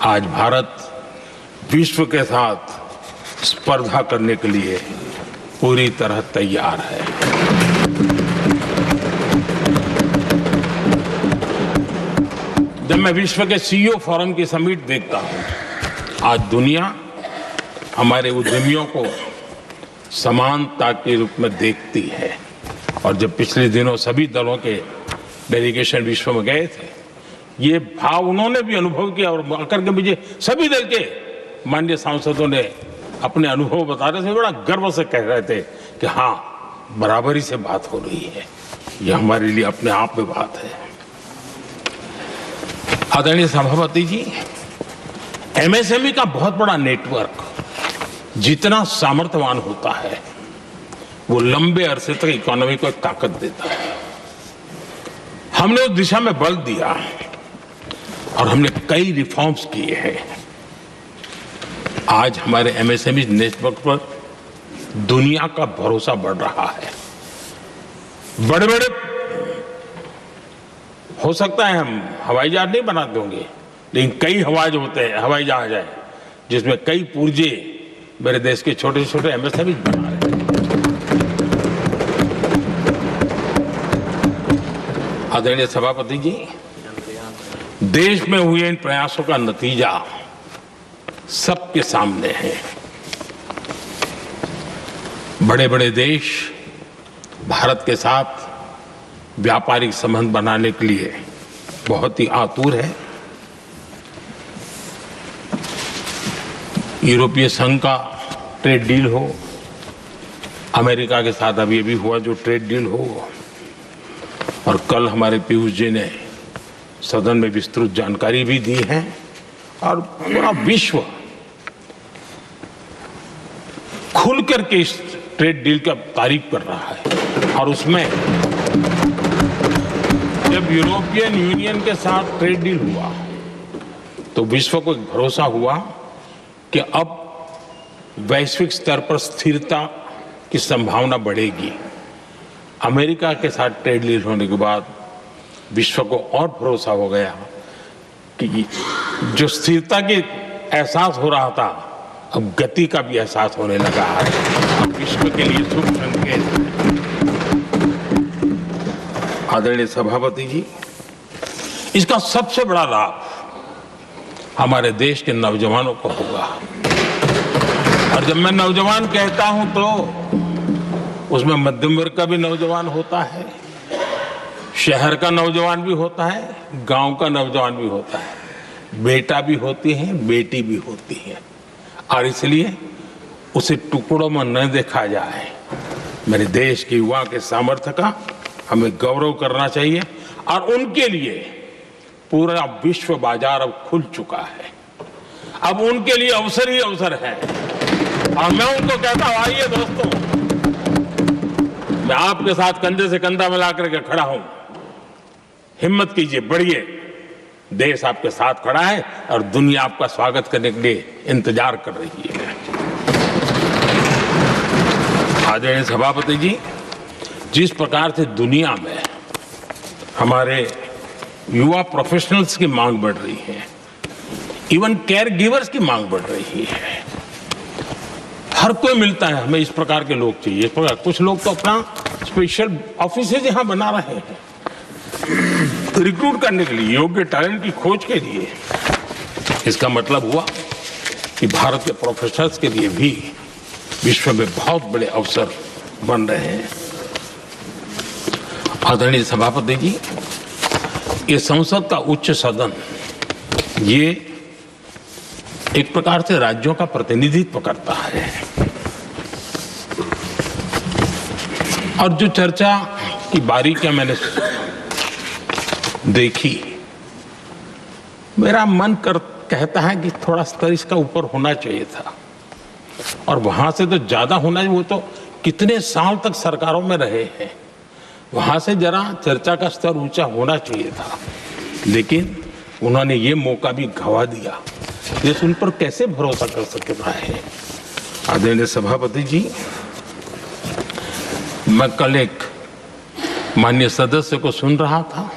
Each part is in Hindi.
आज भारत विश्व के साथ स्पर्धा करने के लिए पूरी तरह तैयार है। जब मैं विश्व के सीईओ फोरम की समिट देखता हूं, आज दुनिया हमारे उद्यमियों को समानता के रूप में देखती है। और जब पिछले दिनों सभी दलों के डेलीगेशन विश्व में गए थे, ये भाव उन्होंने भी अनुभव किया और आकर के मुझे सभी दल के माननीय सांसदों ने अपने अनुभव बता रहे थे, बड़ा गर्व से कह रहे थे कि हाँ, बराबरी से बात हो रही है। ये हमारे लिए अपने आप में बात है। आदरणीय सभापति जी, एमएसएमई का बहुत बड़ा नेटवर्क जितना सामर्थ्यवान होता है, वो लंबे अरसे तक इकोनॉमी को एक ताकत देता है। हमने उस दिशा में बल दिया और हमने कई रिफॉर्म्स किए हैं। आज हमारे एमएसएमई नेटवर्क पर दुनिया का भरोसा बढ़ रहा है। बड़े बड़े हो सकता है हम हवाई जहाज नहीं बनाते होंगे, लेकिन कई हवाई जहाज हैं जिसमें कई पुर्जे मेरे देश के छोटे छोटे एमएसएमई बना रहे हैं। आदरणीय सभापति जी, देश में हुए इन प्रयासों का नतीजा सबके सामने है। बड़े बड़े देश भारत के साथ व्यापारिक संबंध बनाने के लिए बहुत ही आतुर है। यूरोपीय संघ का ट्रेड डील हो, अमेरिका के साथ अभी हुआ जो ट्रेड डील हो, और कल हमारे पीयूष जी ने सदन में विस्तृत जानकारी भी दी है। और पूरा विश्व खुल करके इस ट्रेड डील का तारीफ कर रहा है। और उसमें जब यूरोपियन यूनियन के साथ ट्रेड डील हुआ तो विश्व को एक भरोसा हुआ कि अब वैश्विक स्तर पर स्थिरता की संभावना बढ़ेगी। अमेरिका के साथ ट्रेड डील होने के बाद विश्व को और भरोसा हो गया कि जो स्थिरता की एहसास हो रहा था, अब गति का भी एहसास होने लगा है। अब विश्व के लिए शुभ संकेत है। आदरणीय सभापति जी, इसका सबसे बड़ा लाभ हमारे देश के नौजवानों को होगा। और जब मैं नौजवान कहता हूं तो उसमें मध्यम वर्ग का भी नौजवान होता है, शहर का नौजवान भी होता है, गांव का नौजवान भी होता है, बेटा भी होती है, बेटी भी होती है। और इसलिए उसे टुकड़ों में न देखा जाए। मेरे देश के युवा के सामर्थ्य का हमें गौरव करना चाहिए। और उनके लिए पूरा विश्व बाजार अब खुल चुका है। अब उनके लिए अवसर ही अवसर है। और मैं उनको कहता हूं, आइए दोस्तों, मैं आपके साथ कंधे से कंधा मिला करके खड़ा हूं। हिम्मत कीजिए, बढ़िए। देश आपके साथ खड़ा है और दुनिया आपका स्वागत करने के लिए इंतजार कर रही है। आदरणीय सभापति जी, जिस प्रकार से दुनिया में हमारे युवा प्रोफेशनल्स की मांग बढ़ रही है, इवन केयर गिवर्स की मांग बढ़ रही है, हर कोई मिलता है हमें इस प्रकार के लोग चाहिए। इस प्रकार कुछ लोग तो अपना स्पेशल ऑफिस यहां बना रहे हैं रिक्रूट करने के लिए, योग्य टैलेंट की खोज के लिए। इसका मतलब हुआ कि भारत के प्रोफेशनल्स के लिए भी विश्व में बहुत बड़े अवसर बन रहे हैं। आदरणीय सभापति जी, ये संसद का उच्च सदन ये एक प्रकार से राज्यों का प्रतिनिधित्व करता है। और जो चर्चा की बारीकियां मैंने देखी, मेरा मन कहता है कि थोड़ा स्तर इसका ऊपर होना चाहिए था। और वहां से तो ज्यादा होना चाहिए। वो तो कितने साल तक सरकारों में रहे हैं, वहां से जरा चर्चा का स्तर ऊंचा होना चाहिए था। लेकिन उन्होंने ये मौका भी गंवा दिया। देश उन पर कैसे भरोसा कर सकता है। आदरणीय सभापति जी, मैं कल एक माननीय सदस्य को सुन रहा था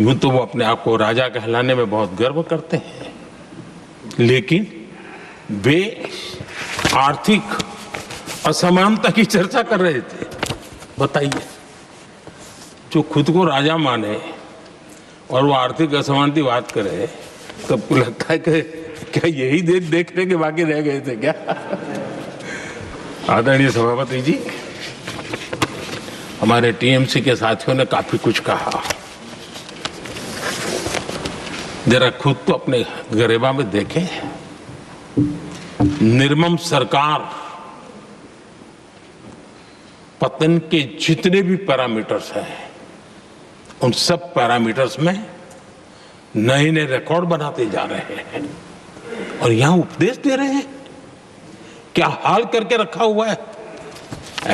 यूं तो वो अपने आप को राजा कहलाने में बहुत गर्व करते हैं, लेकिन वे आर्थिक असमानता की चर्चा कर रहे थे। बताइए, जो खुद को राजा माने और वो आर्थिक असमानता की बात करे, सबको लगता है कि क्या यही देखने के बाकी रह गए थे क्या? आदरणीय सभापति जी, हमारे टीएमसी के साथियों ने काफी कुछ कहा। जरा खुद तो अपने गरेबा में देखें। निर्मम सरकार पतन के जितने भी पैरामीटर्स हैं, उन सब पैरामीटर्स में नए नए रिकॉर्ड बनाते जा रहे हैं और यहां उपदेश दे रहे हैं। क्या हाल करके रखा हुआ है।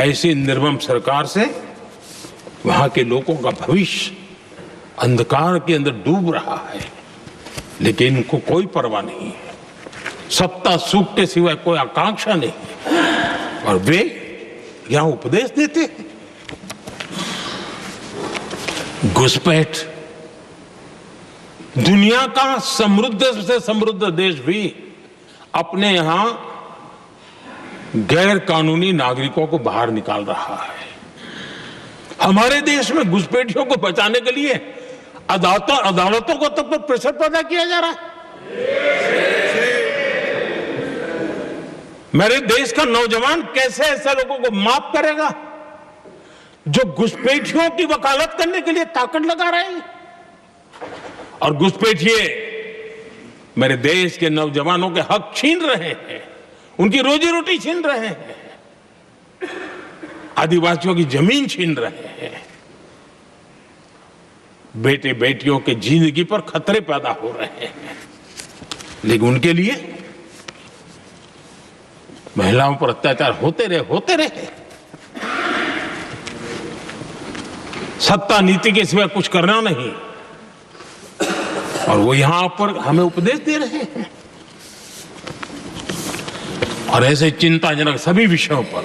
ऐसी निर्मम सरकार से वहां के लोगों का भविष्य अंधकार के अंदर डूब रहा है, लेकिन इनको कोई परवाह नहीं है। सत्ता सुख के सिवाय कोई आकांक्षा नहीं, और वे यहां उपदेश देते हैं। घुसपैठ, दुनिया का समृद्ध से समृद्ध देश भी अपने यहां गैर कानूनी नागरिकों को बाहर निकाल रहा है। हमारे देश में घुसपैठियों को बचाने के लिए अदालतों को तब तक प्रेशर पैदा किया जा रहा है। मेरे देश का नौजवान कैसे ऐसे लोगों को माफ करेगा जो घुसपैठियों की वकालत करने के लिए ताकत लगा रहे हैं। और घुसपैठिए मेरे देश के नौजवानों के हक छीन रहे हैं, उनकी रोजी रोटी छीन रहे हैं, आदिवासियों की जमीन छीन रहे हैं। बेटे बेटियों के जिंदगी पर खतरे पैदा हो रहे हैं, लेकिन उनके लिए महिलाओं पर अत्याचार होते रहे। सत्ता नीति के सिवाय कुछ करना नहीं, और वो यहां पर हमें उपदेश दे रहे हैं। और ऐसे चिंताजनक सभी विषयों पर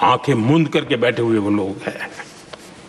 आंखें मूंद करके बैठे हुए वो लोग हैं।